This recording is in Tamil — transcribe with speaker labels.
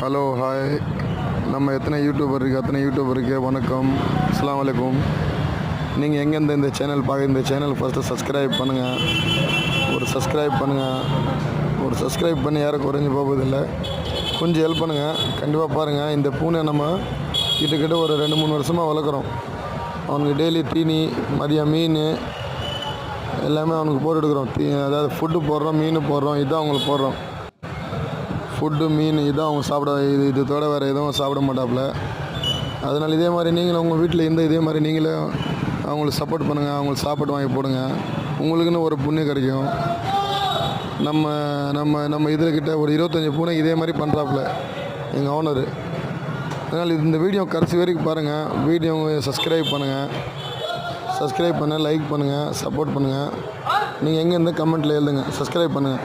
Speaker 1: Hello hi. நம்ம எத்தனை யூடியூபர் இருக்குது அத்தனை யூடியூபருக்கு வணக்கம். அஸ்ஸலாமு அலைக்கும். நீங்கள் எங்கேருந்து இந்த சேனல் இந்த சேனல் ஃபஸ்ட்டு சப்ஸ்கிரைப் பண்ணுங்கள். ஒரு சப்ஸ்கிரைப் பண்ணி யாரும் குறைஞ்சி போவதில்லை. கொஞ்சம் ஹெல்ப் பண்ணுங்கள். கண்டிப்பாக பாருங்கள். இந்த பூனை நம்ம கிட்டத்தட்ட ஒரு 2-3 வருஷமாக வளர்க்குறோம். அவனுக்கு டெய்லி தீனி, மதியம் மீன் எல்லாமே அவனுக்கு போட்டுடுக்குறோம். அதாவது ஃபுட்டு போடுறோம், மீன் போடுறோம். இதுதான் அவங்களுக்கு போடுறோம். ஃபுட்டு, மீன் இதுதான் அவங்க சாப்பிட. இது தவிர வேறு எதுவும் சாப்பிட மாட்டாப்புல. அதனால் இதே மாதிரி நீங்களும் உங்கள் வீட்டில் இதே மாதிரி நீங்களும் அவங்களுக்கு சப்போர்ட் பண்ணுங்கள். அவங்களுக்கு சாப்பாடு வாங்கி போடுங்க. உங்களுக்குன்னு ஒரு புண்ணியம் கிடைக்கும். நம்ம நம்ம நம்ம இதில்கிட்ட ஒரு 25 பூனை இதே மாதிரி பண்ணுறாப்புல எங்கள் ஓனரு. அதனால் இந்த வீடியோ கடைசி வரைக்கும் பாருங்கள். வீடியோ சப்ஸ்கிரைப் பண்ணுங்கள், லைக் பண்ணுங்கள், சப்போர்ட் பண்ணுங்கள். நீங்கள் எங்கே இருந்தால் கமெண்ட்டில் எழுதுங்க. சப்ஸ்கிரைப் பண்ணுங்கள்.